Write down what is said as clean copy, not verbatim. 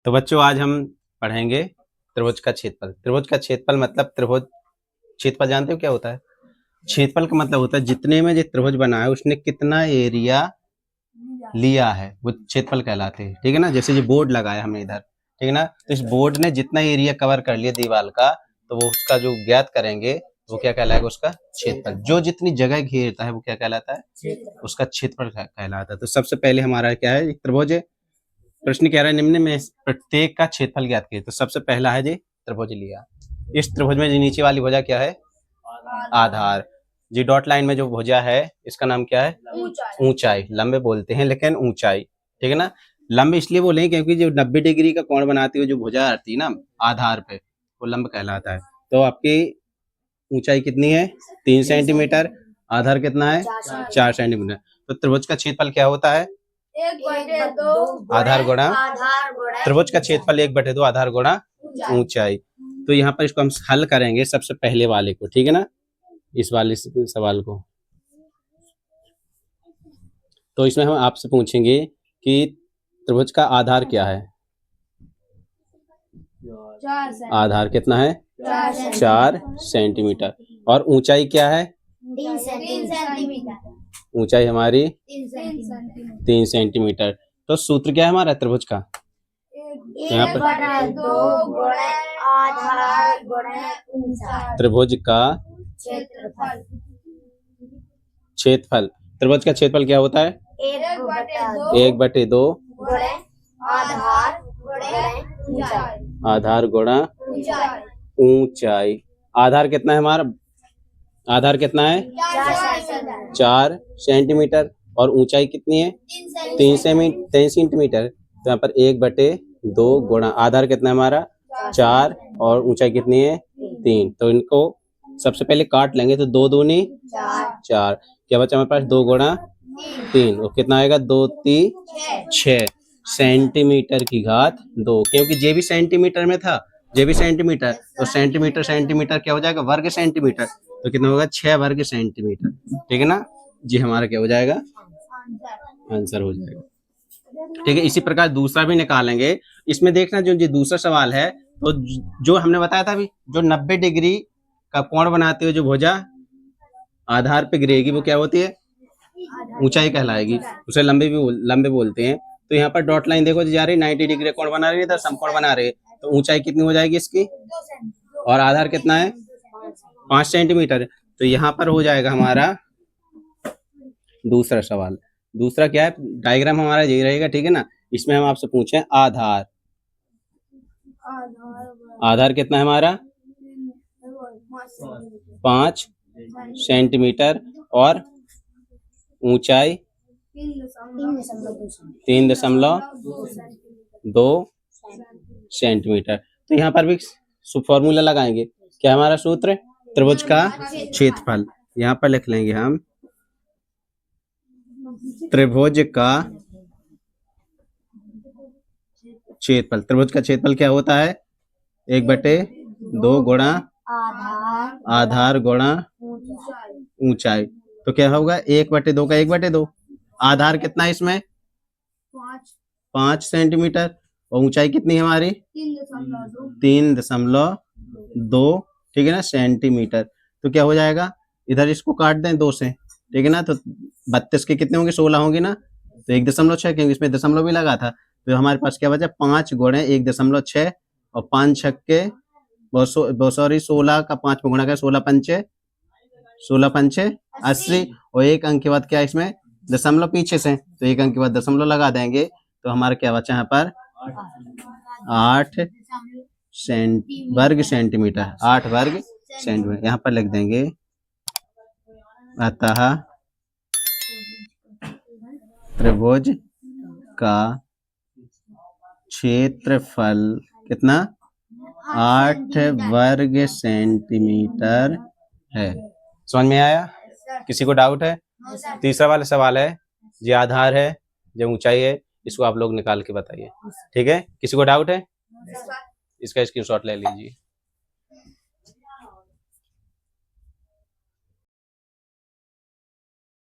तो बच्चों आज हम पढ़ेंगे त्रिभुज का क्षेत्रफल। त्रिभुज का क्षेत्रफल मतलब त्रिभुज, क्षेत्रफल जानते हो क्या होता है? क्षेत्रफल का मतलब होता है जितने में जो त्रिभुज बना है उसने कितना एरिया लिया है वो क्षेत्रफल कहलाते हैं। ठीक है ना, जैसे ये बोर्ड लगाया हमने इधर, ठीक है ना, तो इस बोर्ड ने जितना एरिया कवर कर लिया दीवार का, तो वो उसका जो ज्ञात करेंगे वो क्या कहलाएगा? उसका क्षेत्रफल। जो जितनी जगह घेरता है वो क्या कहलाता है? उसका क्षेत्रफल कहलाता है। तो सबसे पहले हमारा क्या है? एक त्रिभुज है। प्रश्न कह रहा है निम्न में प्रत्येक का क्षेत्रफल ज्ञात कीजिए। तो सबसे पहला है जी त्रिभुज लिया। इस त्रिभुज में जी नीचे वाली भुजा क्या है? आधार। जी डॉट लाइन में जो भुजा है इसका नाम क्या है? ऊंचाई। लंबे बोलते हैं लेकिन ऊंचाई, ठीक है ना। लंबे इसलिए बोले क्योंकि जो 90 डिग्री का कोण बनाती हुई जो भुजा आती है ना आधार पे, वो लंब कहलाता है। तो आपकी ऊंचाई कितनी है? 3 सेंटीमीटर। आधार कितना है? 4 सेंटीमीटर। तो त्रिभुज का क्षेत्रफल क्या होता है? 1/2 आधार गुणा त्रिभुज का क्षेत्रफल 1/2 आधार गुणा ऊंचाई। तो यहाँ पर इसको हम हल करेंगे सबसे पहले वाले को, ठीक है ना, इस वाले सवाल को। तो इसमें हम आपसे पूछेंगे कि त्रिभुज का आधार क्या है? आधार कितना है? 4 सेंटीमीटर। और ऊंचाई क्या है? 3 सेंटीमीटर। ऊंचाई हमारी 3 3 सेंटीमीटर। तो सूत्र क्या है हमारा त्रिभुज का? यहाँ पर आधार गुणा ऊंचाई। त्रिभुज का क्षेत्रफल क्षेत्रफल। त्रिभुज का क्षेत्रफल क्या होता है? 1/2 आधार गुणा ऊंचाई। आधार गुणा ऊंचाई। आधार कितना है हमारा? आधार कितना है? 4 सेंटीमीटर। और ऊंचाई कितनी है? 3 सेंटीमीटर। तो यहाँ पर 1/2 गुणा आधार कितना है हमारा? 4 और ऊंचाई कितनी है? 3। तो इनको सबसे पहले काट लेंगे तो 2 दूनी 4। क्या बचा हमारे पास? 2 गुणा 3। और कितना आएगा? 2 3 6 सेंटीमीटर की घात 2। क्योंकि जे भी सेंटीमीटर में था, जे भी सेंटीमीटर, तो सेंटीमीटर सेंटीमीटर क्या हो जाएगा? वर्ग सेंटीमीटर। तो कितना होगा? 6 वर्ग सेंटीमीटर। ठीक है ना जी, हमारा क्या हो जाएगा? आंसर हो जाएगा। ठीक है, इसी प्रकार दूसरा भी निकालेंगे। इसमें देखना जो दूसरा सवाल है, तो जो हमने बताया था अभी, जो 90 डिग्री का कोण बनाते हुए जो भुजा आधार पे गिरेगी वो क्या होती है? ऊंचाई कहलाएगी। उसे लंबे बोलते हैं। तो यहाँ पर डॉट लाइन देखो जा रही 90 डिग्री कोण बना रही है, इधर समकोण बना रही है। तो ऊंचाई कितनी हो जाएगी इसकी? और आधार कितना है? 5 सेंटीमीटर। तो यहाँ पर हो जाएगा हमारा दूसरा सवाल। दूसरा क्या है? डायग्राम हमारा यही रहेगा, ठीक है ना। इसमें हम आपसे पूछें आधार। आधार कितना है हमारा? 5 सेंटीमीटर। और ऊंचाई 3.2 सेंटीमीटर। तो यहाँ पर भी फॉर्मूला लगाएंगे। क्या हमारा सूत्र? त्रिभुज का क्षेत्रफल। यहाँ पर लिख लेंगे हम त्रिभुज का क्षेत्रफल। त्रिभुज का क्षेत्रफल क्या होता है? 1/2 गुणा आधार गुणा ऊंचाई। तो क्या होगा? 1/2 का 1/2। आधार कितना है इसमें? 5 सेंटीमीटर। और ऊंचाई कितनी है हमारी? 3.2, ठीक है ना, सेंटीमीटर। तो क्या हो जाएगा? इधर इसको काट दें 2 से, ठीक है ना। तो 32 के कितने होंगे? 16 होंगे ना। तो 1.6, क्योंकि इसमें दशमलव भी लगा था। तो हमारे पास क्या बचा? 5 गुणे 1.6 और 5 छक्के 16 का 5 में गुणा कर 16 पंचे 80। और 1 अंक के बाद क्या इसमें? दशमलव पीछे से, तो 1 अंक के बाद दशमलव लगा देंगे। तो हमारा क्या बचा यहाँ पर? 8 वर्ग सेंटीमीटर। 8 वर्ग सेंटीमीटर यहाँ पर लिख देंगे। अतः त्रिभुज का क्षेत्रफल कितना? 8 वर्ग सेंटीमीटर है। समझ में आया? किसी को डाउट है? तीसरा वाला सवाल है, ये आधार है, ये ऊंचाई है, इसको आप लोग निकाल के बताइए। ठीक है, किसी को डाउट है? इसका स्क्रीनशॉट ले लीजिए।